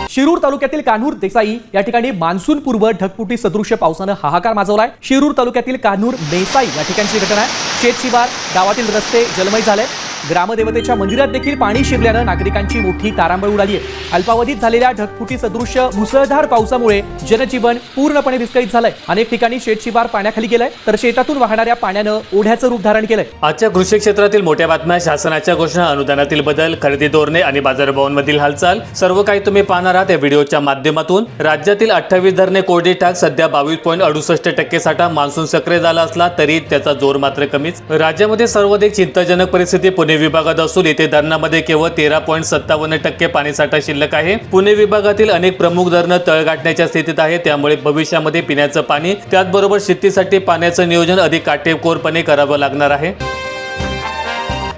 शिरूर तालुक्यातील कान्हूर देसाई या ठिकाणी मान्सून पूर्व ढगफुटी सदृश्य पावसानं हाहाकार माजवलाय। शिरूर तालुक्यातील कान्हूर देसाई या ठिकाणची घटना आहे। शेतशिवार गावातील रस्ते जलमय झाले। ग्रामदेवतेच्या मंदिरात देखील पाणी शिरल्यानं नागरिकांची मोठी तारांबळ उडाली आहे। अल्पावधीत झालेल्या ढगफुटी सदृश्य मुसळधार पावसामुळे जनजीवन पूर्णपणे विस्कळीत झालंय। अनेक ठिकाणी शेतशिवार पाण्याखाली गेलंय, तर शेतातून वाहणाऱ्या पाण्यानं ओढ्याचं रूप धारण केलंय। आजच्या कृषी क्षेत्रातील मोठ्या बातम्या, शासनाच्या घोषणा, अनुदानातील बदल, खरेदी धोरणे आणि बाजारभावांमधील हालचाल सर्व काही तुम्ही पाहणार आहात या व्हिडिओच्या माध्यमातून। राज्यातील 28 धरणे कोरडी टाक, सध्या 22.68% साठा मान्सून सक्रिय झाला असला तरी त्याचा जोर मात्र कमीच। राज्यामध्ये सर्वाधिक चिंताजनक परिस्थिती पुणे विभागात असून येथे धरणामध्ये केवळ 13.57% पाणीसाठा शिल्लक आहे। पुणे विभागातील अनेक प्रमुख धरणं तळ गाठण्याच्या स्थितीत आहे, त्यामुळे भविष्यामध्ये पिण्याचं पाणी त्याचबरोबर शेतीसाठी पाण्याचं नियोजन अधिक काटेकोरपणे करावं लागणार आहे।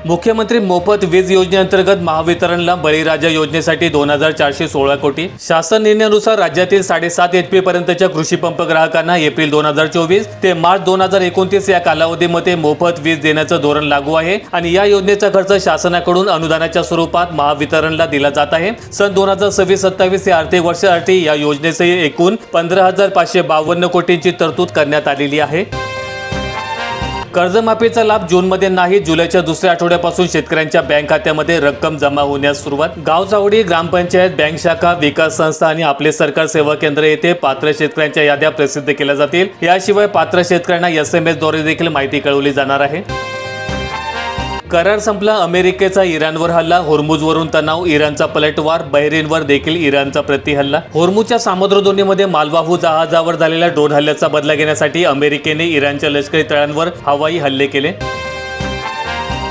मुख्यमंत्री मोफत वीज योजनेअंतर्गत महावितरणला बळीराजा योजनेसाठी 2416 कोटी। शासन निर्णयानुसार राज्यातील 7.5 HP पर्यंतच्या कृषी पंप ग्राहकांना एप्रिल 2024 ते मार्च 2029 या कालावधीमध्ये मोफत वीज देण्याचं धोरण लागू आहे आणि या योजनेचा खर्च शासनाकडून अनुदानाच्या स्वरूपात महावितरणला दिला जात आहे। सन 2026-27 या आर्थिक वर्षासाठी या योजनेचे एकूण 15,552 कोटींची तरतूद करण्यात आलेली आहे। कर्जमाफीचा लाभ जूनमध्ये नाही, जुलैच्या दुसऱ्या आठवड्यापासून शेतकऱ्यांच्या बँक खात्यामध्ये रक्कम जमा होण्यास सुरुवात। गाव चावडी, ग्रामपंचायत, बँक शाखा, विकास संस्था आणि आपले सरकार सेवा केंद्र येथे पात्र शेतकऱ्यांच्या याद्या प्रसिद्ध केल्या जातील। याशिवाय पात्र शेतकऱ्यांना SMS द्वारे देखील माहिती कळवली जाणार आहे। करार संपला, अमेरिकेचा इराणवर हल्ला, होर्मुझवरून तणाव, इराणचा पलटवार, बहरीनवर देखील इराणचा प्रतिहल्ला। होर्मुझच्या सामुद्रधुनीमध्ये मालवाहू जहाजावर झालेल्या ड्रोन हल्ल्याचा बदला घेण्यासाठी अमेरिकेने इराणच्या लष्करी तळांवर हवाई हल्ले केले।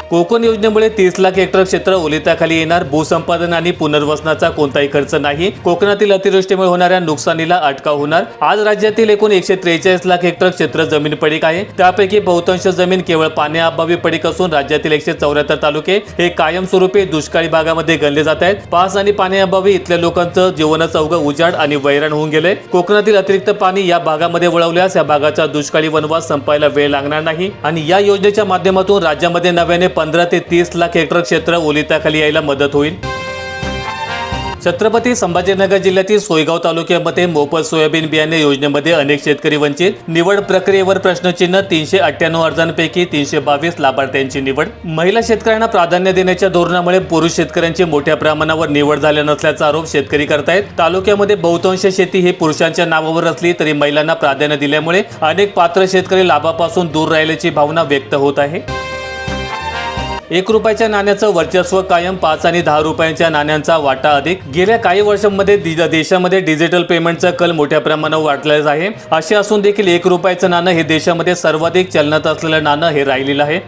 कोकण योजनेमुळे 30 लाख हेक्टर क्षेत्र ओलिताखाली येणार, भूसंपादन आणि पुनर्वसनाचा कोणताही खर्च नाही, कोकणातील अतिवृष्टीमुळे होणाऱ्या नुकसानीला अटकाव होणार। आज राज्यातील एकूण 143 लाख हेक्टर क्षेत्र जमीन पडीक आहे, त्यापैकी बहुतांश जमीन केवळ पाण्याअभावी पडीक असून राज्यातील 174 तालुके हे कायमस्वरूपी दुष्काळी भागामध्ये गणले जात आहेत। पास आणि पाण्याअभावी इथल्या लोकांचं जीवनच अवघड उजाड आणि वैरण होऊन गेले। कोकणातील अतिरिक्त पाणी या भागामध्ये वळवल्यास या भागाचा दुष्काळी वनवास संपायला वेळ लागणार नाही आणि या योजनेच्या माध्यमातून राज्यामध्ये नव्याने 15 ते 30 लाख हेक्टर क्षेत्र ओलिताखाली यायला मदत होईल। छत्रपती संभाजीनगर जिल्ह्यातील सोयगाव तालुक्यामध्ये मोफत सोयाबीन बियाणे योजनेमध्ये अनेक शेतकरी वंचित। निवड प्रक्रियेवर प्रश्नचिन्ह, 398 अर्जांपैकी 322 लाभार्थ्यांची निवड। महिला शेतकऱ्यांना प्राधान्य देण्याच्या धोरणामुळे पुरुष शेतकऱ्यांची मोठ्या प्रमाणावर निवड झाल्या नसल्याचा आरोप शेतकरी करतायत। तालुक्यामध्ये बहुतांश शेती ही पुरुषांच्या नावावर असली तरी महिलांना प्राधान्य दिल्यामुळे अनेक पात्र शेतकरी लाभापासून दूर राहिल्याची भावना व्यक्त होत आहे। 1 रुपयाच्या नाण्याचं वर्चस्व कायम, 5 आणि 10 रुपयांच्या नाण्यांचा वाटा अधिक। गेल्या काही वर्षांमध्ये देशामध्ये डिजिटल पेमेंटचा कल मोठ्या प्रमाणावर वाढलेला आहे। असे असून देखील 1 रुपयाचं नाणं हे देशामध्ये सर्वाधिक चलनात असलेलं नाणं हे राहिलेलं आहे।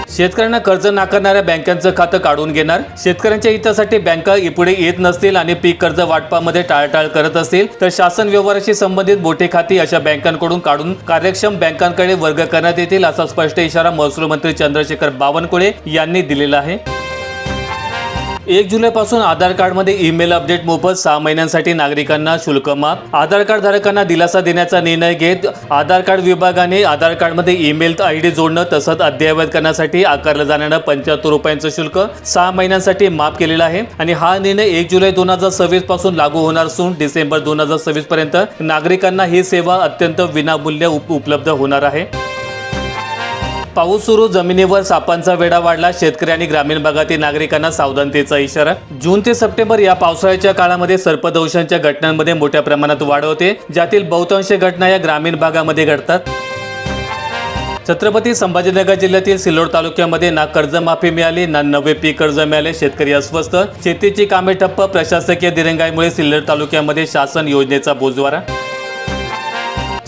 शेतकऱ्यांना कर्ज नाकारणाऱ्या बँकांचं खातं काढून घेणार। शेतकऱ्यांच्या हितासाठी बँका पुढे येत नसतील आणि पीक कर्ज वाटपामध्ये टाळाटाळ करत असतील तर शासन व्यवहाराशी संबंधित मोठी खाती अशा बँकांकडून काढून कार्यक्षम बँकांकडे वर्ग करण्यात येतील, असा स्पष्ट इशारा महसूल मंत्री चंद्रशेखर बावनकुळे यांनी दिलेला आहे। 1 जुलैपासून आधार कार्डमध्ये ईमेल अपडेट मोफत, 6 महिन्यांसाठी नागरिकांना शुल्क माफ। आधार कार्ड धारकांना दिलासा देण्याचा निर्णय घेत आधार कार्ड विभागाने आधार कार्डमध्ये ईमेल ID जोडणं तसंच अद्ययावत करण्यासाठी आकारलं जाणारं 75 रुपयांचं शुल्क 6 महिन्यांसाठी माफ केलेलं आहे आणि हा निर्णय 1 जुलै 2026 पासून लागू होणार असून डिसेंबर 2026 पर्यंत नागरिकांना ही सेवा अत्यंत विनामूल्य उपलब्ध होणार आहे। पाऊस सुरू, जमिनीवर सापांचा वेढा वाढला, शेतकरी आणि ग्रामीण भागातील नागरिकांना सावधानतेचा इशारा। जून ते सप्टेंबर या पावसाळ्याच्या काळामध्ये सर्पदंशांच्या घटनांमध्ये मोठ्या प्रमाणात वाढ होते, ज्यातील बहुतांश घटना या ग्रामीण भागामध्ये घडतात। छत्रपती संभाजीनगर जिल्ह्यातील सिल्लोड तालुक्यामध्ये ना कर्जमाफी मिळाली ना नवे पीक कर्ज मिळाले, शेतकरी अस्वस्थ, शेतीची कामे ठप्प, प्रशासकीय दिरंगाईमुळे सिल्लोड तालुक्यामध्ये शासन योजनेचा बोजवारा।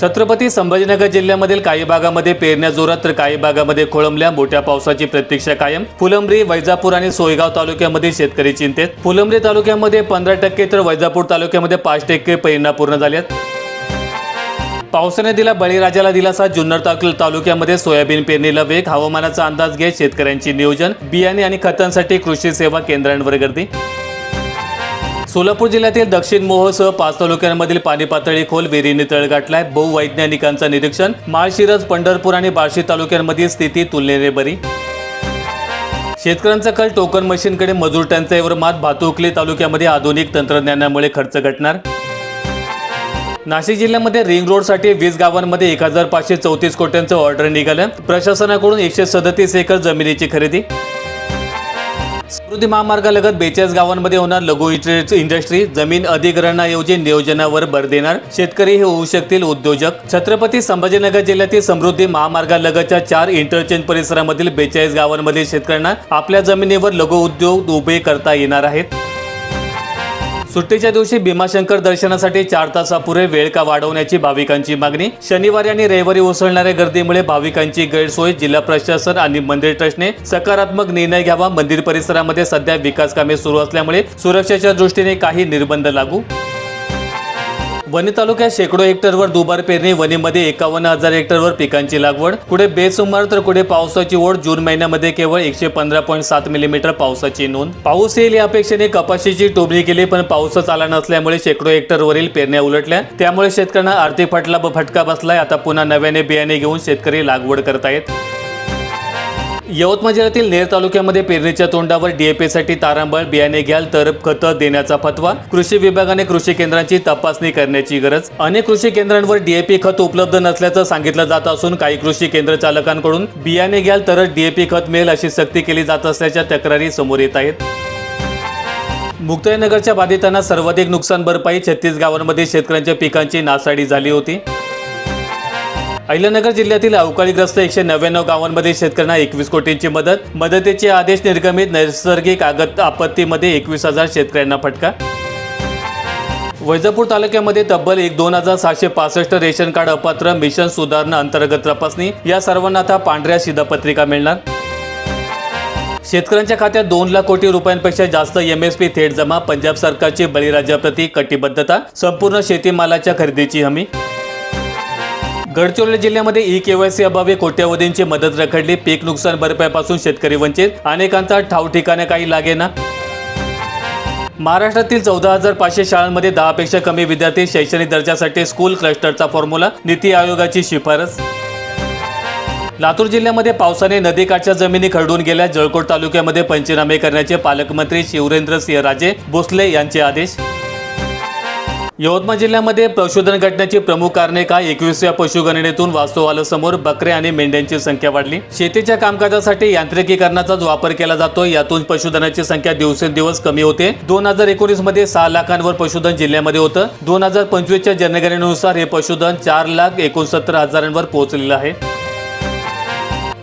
छत्रपती संभाजीनगर जिल्ह्यामधील काही भागामध्ये पेरण्या जोरात तर काही भागामध्ये खोळंबल्या, मोठ्या पावसाची प्रतीक्षा कायम। फुलंब्री, वैजापूर आणि सोयगाव तालुक्यामध्ये शेतकरी चिंतेत। फुलंब्री तालुक्यामध्ये 15% तर वैजापूर तालुक्यामध्ये 5% पेरण्या पूर्ण झाल्यात। पावसाने दिला बळीराजाला दिलासा, जुन्नर तालुक्यामध्ये सोयाबीन पेरणीला वेग, हवामानाचा अंदाज घेत शेतकऱ्यांची नियोजन, बियाणे आणि खतांसाठी कृषी सेवा केंद्रांवर गर्दी। सोलापूर जिल्ह्यातील दक्षिण मोहोळसह 5 तालुक्यांमधील पाणी पातळी खोल, विहिरींनी तळ गाठलाय, बहुवैज्ञानिकांचं निरीक्षण। माळशिरस, पंढरपूर आणि बार्शी तालुक्यांमधील स्थिती तुलनेने बरी। शेतकऱ्यांचा कल टोकन मशीनकडे, मजूर टंचाईवर मात, भातुकली तालुक्यामध्ये आधुनिक तंत्रज्ञानामुळे खर्च घटणार. नाशिक जिल्ह्यामध्ये रिंग रोडसाठी 20 गावांमध्ये 1534 कोट्यांचं ऑर्डर निघालं. प्रशासनाकडून 137 एकर जमिनीची खरेदी. समृद्धी महामार्गालगत 42 गावांमध्ये होणार लघु इंडस्ट्री. जमीन अधिग्रहणाऐवजी नियोजनावर भर देणार. शेतकरी हे होऊ शकतील उद्योजक. छत्रपती संभाजीनगर जिल्ह्यातील समृद्धी महामार्गालगतच्या 4 इंटरचेंज परिसरामधील 42 गावांमधील शेतकऱ्यांना आपल्या जमिनीवर लघु उद्योग उभे करता येणार आहेत. सुट्टीच्या दिवशी भीमाशंकर दर्शनासाठी 4 तासापुढे वेळ का वाढवण्याची भाविकांची मागणी. शनिवारी आणि रविवारी उसळणाऱ्या गर्दीमुळे भाविकांची गैरसोय. जिल्हा प्रशासन आणि मंदिर ट्रस्टने सकारात्मक निर्णय घ्यावा. मंदिर परिसरामध्ये सध्या विकास कामे सुरू असल्यामुळे सुरक्षेच्या दृष्टीने काही निर्बंध लागू. वणी तालुक्यात शेकडो हेक्टरवर दुबार पेरणी. वणीमध्ये 51,000 हेक्टरवर पिकांची लागवड. कुठे बेसुमार तर कुठे पावसाची ओढ. जून महिन्यामध्ये केवळ 115.7 मिलीमीटर पावसाची नोंद. पाऊस येईल या अपेक्षेने कपाशीची टोभणी केली, पण पाऊसच आला नसल्यामुळे शेकडो हेक्टरवरील पेरण्या उलटल्या. त्यामुळे शेतकऱ्यांना आर्थिक फटका बसलाय. आता पुन्हा नव्याने बियाणे घेऊन शेतकरी लागवड करतायत. यवतमाळ जिल्ह्यातील नेर तालुक्यामध्ये पेरणीच्या तोंडावर डीएपीसाठी तारांबळ. बियाणे घ्याल तर खतं देण्याचा फतवा. कृषी विभागाने कृषी केंद्रांची तपासणी करण्याची गरज. अनेक कृषी केंद्रांवर डीएपी खत उपलब्ध नसल्याचं सांगितलं जात असून काही कृषी केंद्र चालकांकडून बियाणे घ्याल तरच डीएपी खत मिळेल अशी सक्ती केली जात असल्याच्या तक्रारी समोर येत आहेत. मुक्ताईनगरच्या बाधितांना सर्वाधिक नुकसान भरपाई. 36 गावांमध्ये शेतकऱ्यांच्या पिकांची नासाडी झाली होती. अहिल्यानगर जिल्ह्यातील अवकाळीग्रस्त 199 गावांमध्ये शेतकऱ्यांना 21 कोटींची मदत. मदतीचे आदेश निर्गमित. नैसर्गिक आपत्तीमध्ये 21,000 शेतकऱ्यांना फटका. वैजापूर तालुक्यामध्ये तब्बल 2,765 रेशन कार्ड अपात्र. मिशन सुधारणा अंतर्गत तपासणी. या सर्वांना आता पांढऱ्या शिधापत्रिका मिळणार. शेतकऱ्यांच्या खात्यात 2 लाख कोटी रुपयांपेक्षा जास्त एमएसपी थेट जमा. पंजाब सरकारची बळीराजाप्रती कटिबद्धता. संपूर्ण शेतीमालाच्या खरेदीची हमी. गडचिरोली जिल्ह्यामध्ये ई-केवायसी अभावी कोट्यवधींची मदत रखडली. पीक नुकसान भरपाईपासून शेतकरी वंचित. अनेकांचा ठाव ठिकाणे काही लागेना. महाराष्ट्रातील 14,500 शाळांमध्ये 10 पेक्षा कमी विद्यार्थी. शैक्षणिक दर्जासाठी स्कूल क्लस्टरचा फॉर्म्युला. नीती आयोगाची शिफारस. लातूर जिल्ह्यामध्ये पावसाने नदीकाठच्या जमिनी खरडून गेल्या. जळकोट तालुक्यामध्ये पंचनामे करण्याचे पालकमंत्री शिवरेंद्रसिंह राजे भोसले यांचे आदेश. यवतमाळ जिल्ह्यामध्ये पशुधन घटण्याची प्रमुख कारणे काय? 21व्या पशुगणनेतून वास्तव आलं समोर. बकऱ्या आणि मेंढ्यांची संख्या वाढली. शेतीच्या कामकाजासाठी यांत्रिकीकरणाचाच वापर केला जातो. यातून पशुधनाची संख्या दिवसेंदिवस कमी होते. 2019 मध्ये 6 लाखांवर पशुधन जिल्ह्यामध्ये होतं. 2025च्या जनगणनेनुसार हे पशुधन 4,69,000 पोहोचलेलं आहे.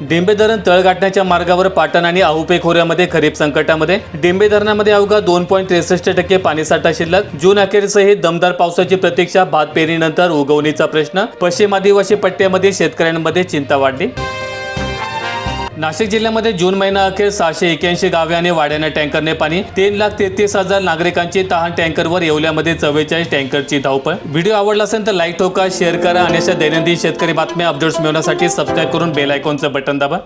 डिंबे धरण तळ गाठण्याच्या मार्गावर. पाटण आणि आहुपे खोऱ्यामध्ये खरीप संकटामध्ये. डिंबे धरणामध्ये अवघा 2.63% पाणीसाठा शिल्लक. जून अखेरसही दमदार पावसाची प्रतीक्षा. भात पेरणीनंतर उगवणीचा प्रश्न. पश्चिम आदिवासी पट्ट्यामध्ये शेतकऱ्यांमध्ये चिंता वाढली. नाशिक जिल्ह्यामध्ये जून महिना अखेर 681 गावे आणि वाड्यानं टँकरने पाणी. 3,33,000 नागरिकांची तहान. टँकरवर. येवल्यामध्ये 44 टँकरची धावपळ. व्हिडिओ आवडला असेल तर लाईक ठोका, शेअर करा आणि अशा दैनंदिन शेतकरी बातम्या अपडेट्स मिळवण्यासाठी सबस्क्राईब करून बेल आयकॉनचं बटन दाबा.